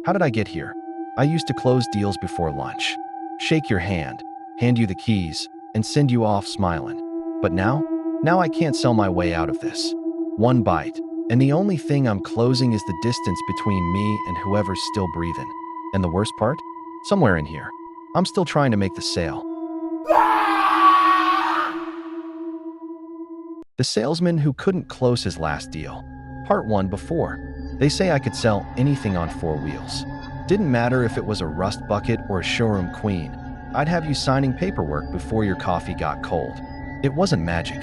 How did I get here? I used to close deals before lunch, shake your hand, hand you the keys, and send you off smiling. But now I can't sell my way out of this. One bite, and the only thing I'm closing is the distance between me and whoever's still breathing. And the worst part? Somewhere in here, I'm still trying to make the sale. The salesman who couldn't close his last deal. Part 1 before. They say I could sell anything on 4 wheels. Didn't matter if it was a rust bucket or a showroom queen. I'd have you signing paperwork before your coffee got cold. It wasn't magic.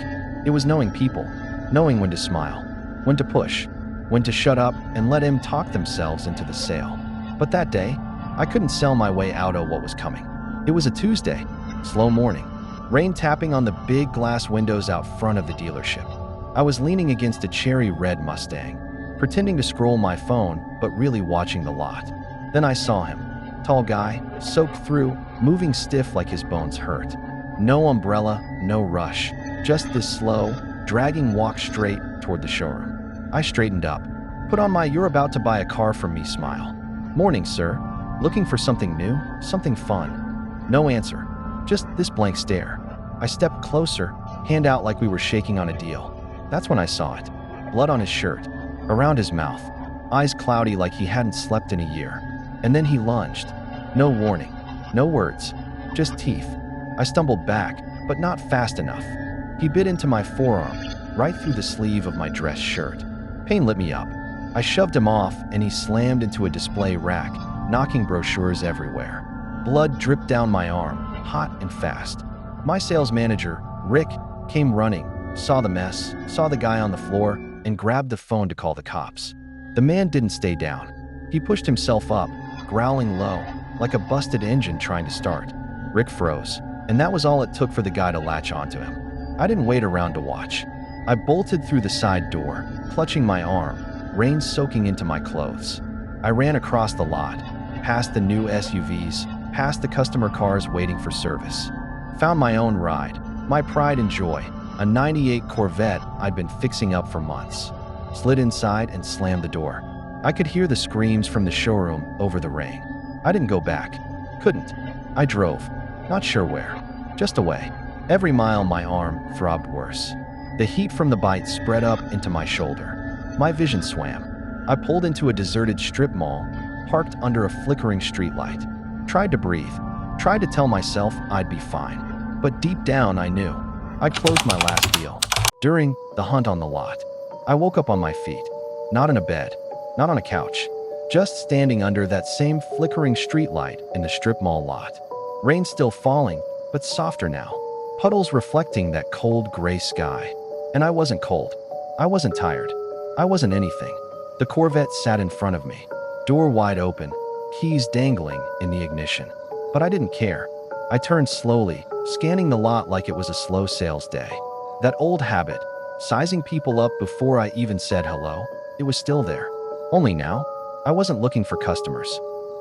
It was knowing people, knowing when to smile, when to push, when to shut up and let them talk themselves into the sale. But that day, I couldn't sell my way out of what was coming. It was a Tuesday, slow morning, rain tapping on the big glass windows out front of the dealership. I was leaning against a cherry red Mustang, pretending to scroll my phone, but really watching the lot. Then I saw him. Tall guy, soaked through, moving stiff like his bones hurt. No umbrella, no rush, just this slow, dragging walk straight toward the showroom. I straightened up, put on my "you're about to buy a car from me" smile. "Morning, sir. Looking for something new? Something fun?" No answer, just this blank stare. I stepped closer, hand out like we were shaking on a deal. That's when I saw it. Blood on his shirt, around his mouth, eyes cloudy like he hadn't slept in a year. And then he lunged. No warning, no words, just teeth. I stumbled back, but not fast enough. He bit into my forearm, right through the sleeve of my dress shirt. Pain lit me up. I shoved him off, and he slammed into a display rack, knocking brochures everywhere. Blood dripped down my arm, hot and fast. My sales manager, Rick, came running, saw the mess, saw the guy on the floor, and grabbed the phone to call the cops. The man didn't stay down. He pushed himself up, growling low, like a busted engine trying to start. Rick froze, and that was all it took for the guy to latch onto him. I didn't wait around to watch. I bolted through the side door, clutching my arm, rain soaking into my clothes. I ran across the lot, past the new SUVs, past the customer cars waiting for service. Found my own ride, my pride and joy, a '98 Corvette I'd been fixing up for months. Slid inside and slammed the door. I could hear the screams from the showroom over the rain. I didn't go back. Couldn't. I drove. Not sure where. Just away. Every mile my arm throbbed worse. The heat from the bite spread up into my shoulder. My vision swam. I pulled into a deserted strip mall, parked under a flickering streetlight. Tried to breathe. Tried to tell myself I'd be fine. But deep down I knew. I'd closed my last deal. During the hunt on the lot, I woke up on my feet. Not in a bed. Not on a couch, just standing under that same flickering streetlight in the strip mall lot. Rain still falling, but softer now. Puddles reflecting that cold gray sky. And I wasn't cold. I wasn't tired. I wasn't anything. The Corvette sat in front of me, door wide open, keys dangling in the ignition. But I didn't care. I turned slowly, scanning the lot like it was a slow sales day. That old habit, sizing people up before I even said hello, it was still there. Only now, I wasn't looking for customers.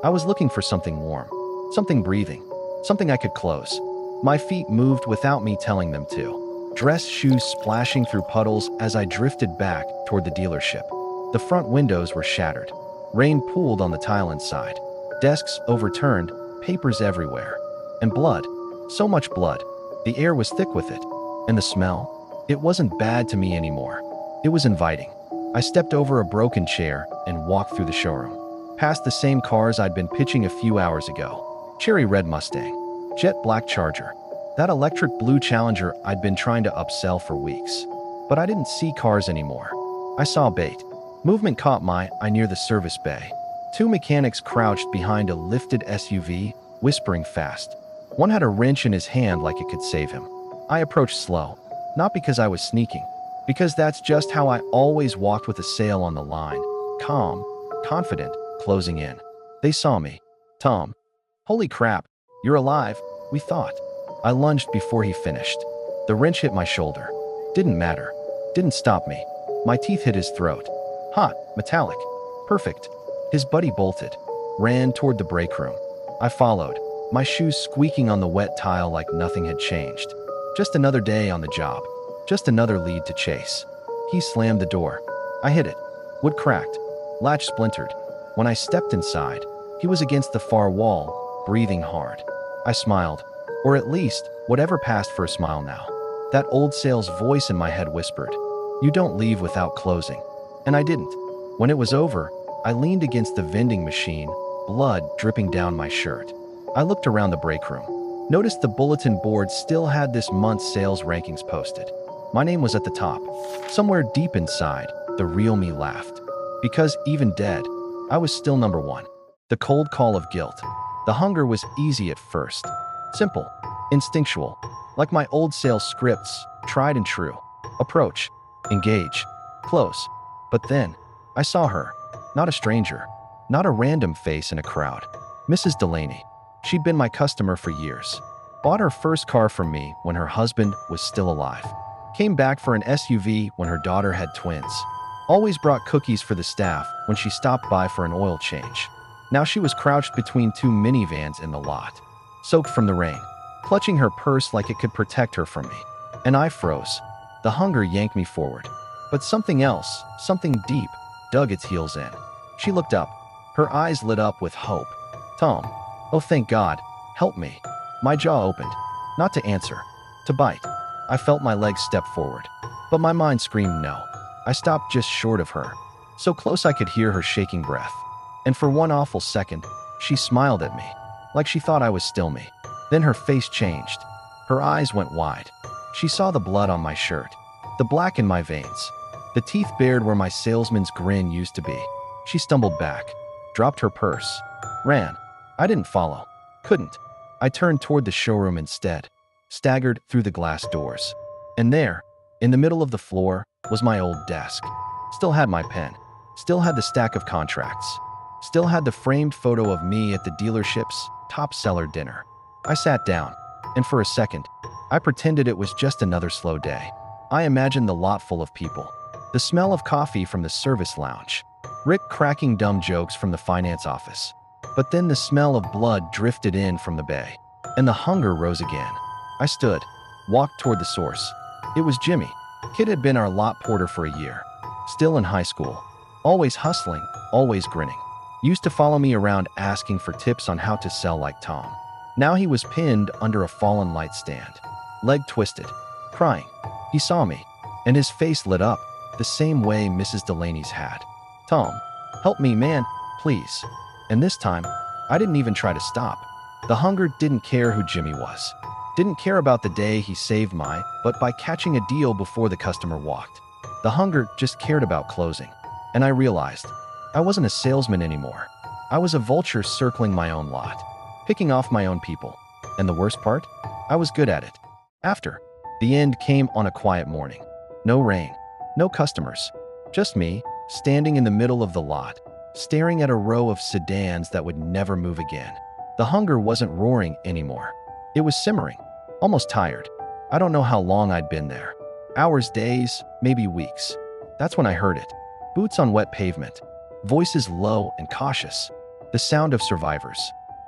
I was looking for something warm, something breathing, something I could close. My feet moved without me telling them to. Dress shoes splashing through puddles as I drifted back toward the dealership. The front windows were shattered. Rain pooled on the tile inside. Desks overturned, papers everywhere. And blood. So much blood. The air was thick with it. And the smell? It wasn't bad to me anymore. It was inviting. I stepped over a broken chair and walked through the showroom. Past the same cars I'd been pitching a few hours ago. Cherry red Mustang. Jet black Charger. That electric blue Challenger I'd been trying to upsell for weeks. But I didn't see cars anymore. I saw bait. Movement caught my eye near the service bay. 2 mechanics crouched behind a lifted SUV, whispering fast. One had a wrench in his hand like it could save him. I approached slow. Not because I was sneaking. Because that's just how I always walked with a sale on the line. Calm, confident, closing in. They saw me. "Tom. Holy crap, you're alive," we thought. I lunged before he finished. The wrench hit my shoulder. Didn't matter. Didn't stop me. My teeth hit his throat. Hot, metallic. Perfect. His buddy bolted. Ran toward the break room. I followed, my shoes squeaking on the wet tile like nothing had changed. Just another day on the job. Just another lead to chase. He slammed the door. I hit it. Wood cracked. Latch splintered. When I stepped inside, He was against the far wall, breathing hard. I smiled, or at least, whatever passed for a smile now. That old sales voice in my head whispered, "You don't leave without closing." And I didn't. When it was over, I leaned against the vending machine, blood dripping down my shirt. I looked around the break room, noticed the bulletin board still had this month's sales rankings posted. My name was at the top. Somewhere deep inside, the real me laughed. Because even dead, I was still number one. The cold call of guilt. The hunger was easy at first. Simple, instinctual, like my old sales scripts, tried and true. Approach, engage, close. But then, I saw her. Not a stranger, not a random face in a crowd. Mrs. Delaney. She'd been my customer for years. Bought her first car from me when her husband was still alive. Came back for an SUV when her daughter had twins. Always brought cookies for the staff when she stopped by for an oil change. Now she was crouched between two minivans in the lot, soaked from the rain, clutching her purse like it could protect her from me. And I froze. The hunger yanked me forward. But something else, something deep, dug its heels in. She looked up. Her eyes lit up with hope. "Tom, oh thank God, help me." My jaw opened. Not to answer, to bite. I felt my legs step forward. But my mind screamed no. I stopped just short of her, so close I could hear her shaking breath. And for one awful second, she smiled at me, like she thought I was still me. Then her face changed. Her eyes went wide. She saw the blood on my shirt, the black in my veins, the teeth bared where my salesman's grin used to be. She stumbled back, dropped her purse, ran. I didn't follow. Couldn't. I turned toward the showroom instead, staggered through the glass doors. And there, in the middle of the floor, was my old desk. Still had my pen. Still had the stack of contracts. Still had the framed photo of me at the dealership's top seller dinner. I sat down, and for a second, I pretended it was just another slow day. I imagined the lot full of people, the smell of coffee from the service lounge, Rick cracking dumb jokes from the finance office. But then the smell of blood drifted in from the bay, and the hunger rose again. I stood, walked toward the source. It was Jimmy. Kid had been our lot porter for a year. Still in high school. Always hustling, always grinning. Used to follow me around asking for tips on how to sell like Tom. Now he was pinned under a fallen light stand, leg twisted, crying. He saw me, and his face lit up, the same way Mrs. Delaney's had. "Tom, help me, man, please." And this time, I didn't even try to stop. The hunger didn't care who Jimmy was. Didn't care about the day he saved my, but by catching a deal before the customer walked. The hunger just cared about closing. And I realized, I wasn't a salesman anymore. I was a vulture circling my own lot, picking off my own people. And the worst part? I was good at it. After, the end came on a quiet morning. No rain, no customers, just me, standing in the middle of the lot, staring at a row of sedans that would never move again. The hunger wasn't roaring anymore. It was simmering, almost tired. I don't know how long I'd been there. Hours, days, maybe weeks. That's when I heard it. Boots on wet pavement. Voices low and cautious. The sound of survivors.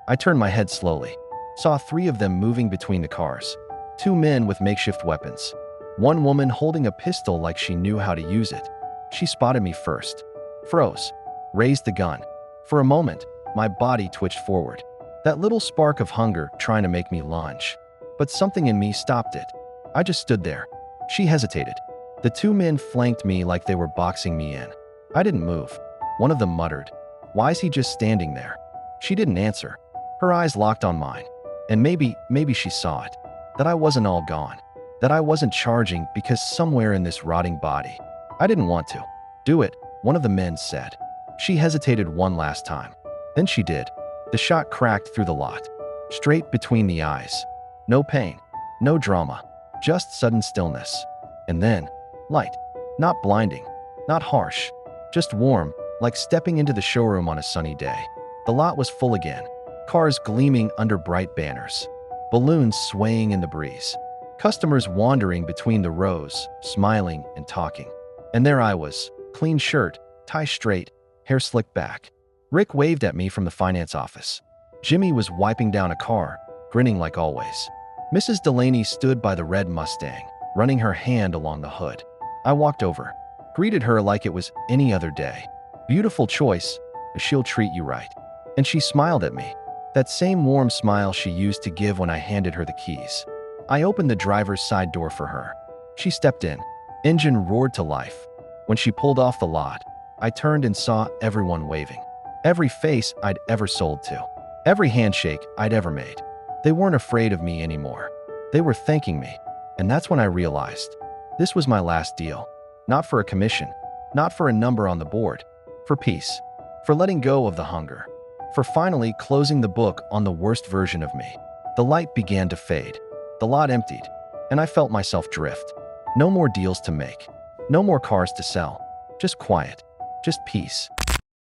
I turned my head slowly. Saw 3 of them moving between the cars. 2 men with makeshift weapons. 1 woman holding a pistol like she knew how to use it. She spotted me first. Froze. Raised the gun. For a moment, my body twitched forward. That little spark of hunger trying to make me lunge. But something in me stopped it. I just stood there. She hesitated. The 2 men flanked me like they were boxing me in. I didn't move. One of them muttered, "Why is he just standing there?" She didn't answer. Her eyes locked on mine. And maybe she saw it. That I wasn't all gone. That I wasn't charging because somewhere in this rotting body. I didn't want to. "Do it," one of the men said. She hesitated one last time. Then she did. The shot cracked through the lot. Straight between the eyes. No pain. No drama. Just sudden stillness. And then, light. Not blinding. Not harsh. Just warm, like stepping into the showroom on a sunny day. The lot was full again. Cars gleaming under bright banners. Balloons swaying in the breeze. Customers wandering between the rows, smiling and talking. And there I was, clean shirt, tie straight, hair slicked back. Rick waved at me from the finance office. Jimmy was wiping down a car, grinning like always. Mrs. Delaney stood by the red Mustang, running her hand along the hood. I walked over, greeted her like it was any other day. "Beautiful choice, she'll treat you right." And she smiled at me. That same warm smile she used to give when I handed her the keys. I opened the driver's side door for her. She stepped in. Engine roared to life. When she pulled off the lot, I turned and saw everyone waving. Every face I'd ever sold to. Every handshake I'd ever made. They weren't afraid of me anymore. They were thanking me. And that's when I realized this was my last deal. Not for a commission, not for a number on the board, for peace, for letting go of the hunger, for finally closing the book on the worst version of me. The light began to fade. The lot emptied, and I felt myself drift. No more deals to make. No more cars to sell. Just quiet. Just peace.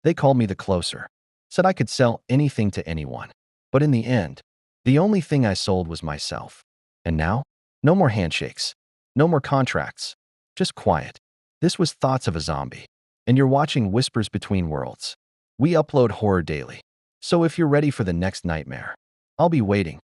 They called me the closer. Said I could sell anything to anyone. But in the end, the only thing I sold was myself. And now, no more handshakes. No more contracts. Just quiet. This was Thoughts of a Zombie. And you're watching Whispers Between Worlds. We upload horror daily. So if you're ready for the next nightmare, I'll be waiting.